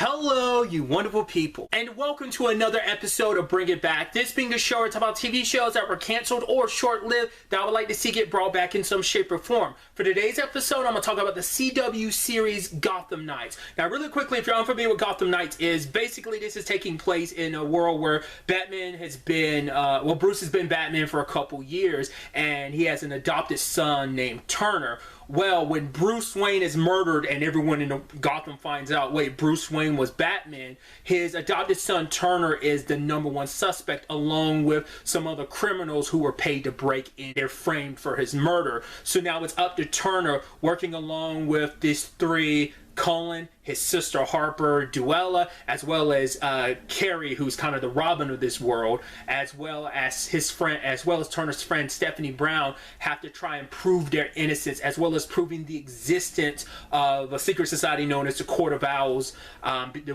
Hello, you wonderful people, and welcome to another episode of Bring It Back. This being a show, it's about TV shows that were canceled or short-lived that I would like to see get brought back in some shape or form. For today's episode, I'm going to talk about the CW series Gotham Knights. Now, really quickly, if you're unfamiliar with Gotham Knights is, basically this is taking place in a world where Batman has been, Bruce has been Batman for a couple years, and he has an adopted son named Turner. Well, when Bruce Wayne is murdered and everyone in Gotham finds out, wait, Bruce Wayne was Batman, his adopted son Turner is the #1 suspect, along with some other criminals who were paid to break in. They're framed for his murder. So now it's up to Turner, working along with these three: Cullen, his sister Harper, Duella, as well as Carrie, who's kind of the Robin of this world, as well as his friend, as well as Turner's friend Stephanie Brown, have to try and prove their innocence, as well as proving the existence of a secret society known as the Court of Owls. The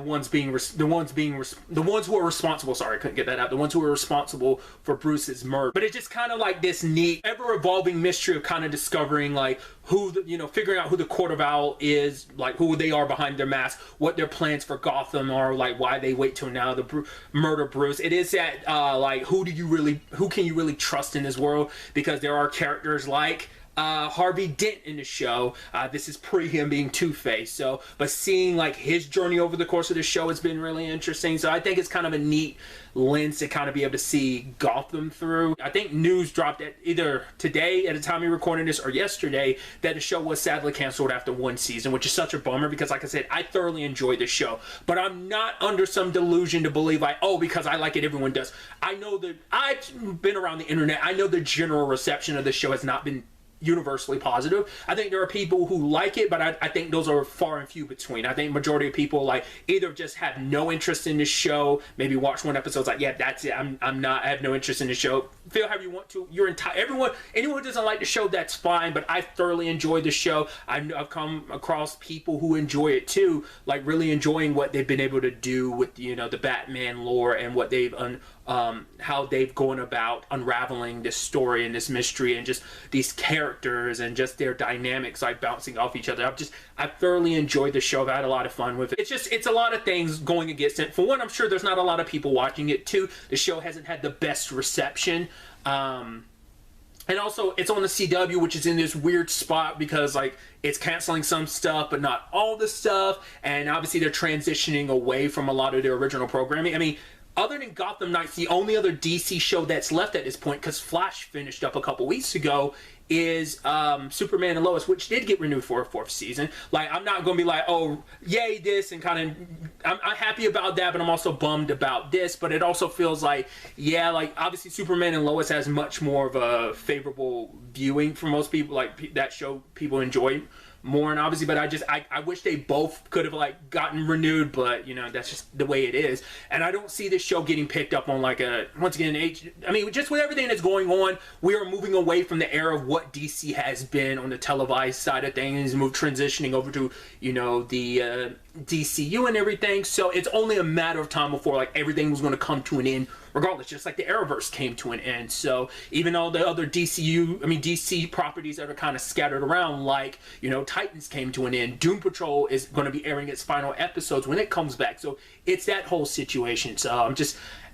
ones who are responsible. Sorry, I couldn't get that out. The ones who are responsible for Bruce's murder. But it's just kind of like this neat, ever-evolving mystery of kind of discovering like figuring out who the Court of Owl is, like who they are behind their mask, what their plans for Gotham are, like why they wait till now to murder Bruce. It is that like who can you really trust in this world, because there are characters like Harvey Dent in the show. This is pre him being Two-Face. But seeing like his journey over the course of the show has been really interesting. So I think it's kind of a neat lens to kind of be able to see Gotham through. I think news dropped at either today at the time of recording this or yesterday that the show was sadly canceled after one season, which is such a bummer because, like I said, I thoroughly enjoyed the show. But I'm not under some delusion to believe like, oh, because I like it, everyone does. I know that I've been around the internet. I know the general reception of the show has not been universally positive. I think there are people who like it, but I think those are far and few between. I think majority of people like either just have no interest in the show, maybe watch one episode, like, yeah, that's it. I have no interest in the show. Feel however you want to. Anyone who doesn't like the show, that's fine. But I thoroughly enjoyed the show. I've come across people who enjoy it too, like really enjoying what they've been able to do with the Batman lore and what they've how they've gone about unraveling this story and this mystery and just these characters and just their dynamics like bouncing off each other. I've thoroughly enjoyed the show. I've had a lot of fun with it. It's a lot of things going against it. For one, I'm sure there's not a lot of people watching it. Two, the show hasn't had the best reception. And also, it's on the CW, which is in this weird spot because, like, it's canceling some stuff, but not all the stuff. And obviously, they're transitioning away from a lot of their original programming. I mean, other than Gotham Knights, the only other DC show that's left at this point, because Flash finished up a couple weeks ago, is Superman and Lois, which did get renewed for a 4th season. Like, I'm not going to be like, oh, yay, this, and kind of, I'm happy about that, but I'm also bummed about this. But it also feels like, yeah, like, obviously Superman and Lois has much more of a favorable viewing for most people. Like, that show people enjoy more, and obviously, but I wish they both could have like gotten renewed, but that's just the way it is. And I don't see this show getting picked up on like once again I mean, just with everything that's going on, we are moving away from the era of what DC has been on the televised side of things, transitioning over to the DCU and everything. So it's only a matter of time before like everything was going to come to an end regardless, just like the Arrowverse came to an end. So even all the other DC properties that are kind of scattered around, like Titans came to an end, Doom Patrol is going to be airing its final episodes when it comes back. So it's that whole situation. So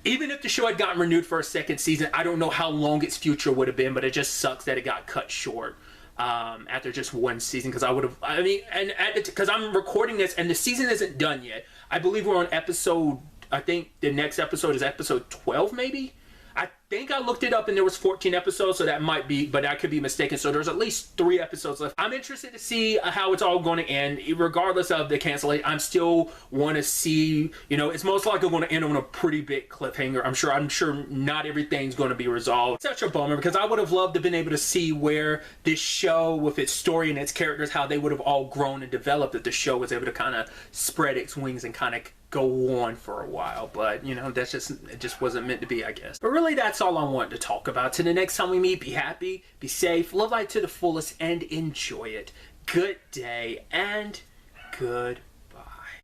even if the show had gotten renewed for a 2nd season, I don't know how long its future would have been, but it just sucks that it got cut short after just one season, because because I'm recording this and the season isn't done yet. I believe we're on episode, I think the next episode is episode 12 maybe. I think I looked it up and there was 14 episodes, so that might be, but I could be mistaken. So there's at least 3 episodes left. I'm interested to see how it's all going to end, regardless of the cancellation. I'm still want to see, it's most likely going to end on a pretty big cliffhanger. I'm sure not everything's going to be resolved. Such a bummer, because I would have loved to have been able to see where this show, with its story and its characters, how they would have all grown and developed if the show was able to kind of spread its wings and kind of go on for a while. But it just wasn't meant to be, I guess. But really, that's all I wanted to talk about. Till the next time we meet, be happy, be safe, live life to the fullest, and enjoy it. Good day and good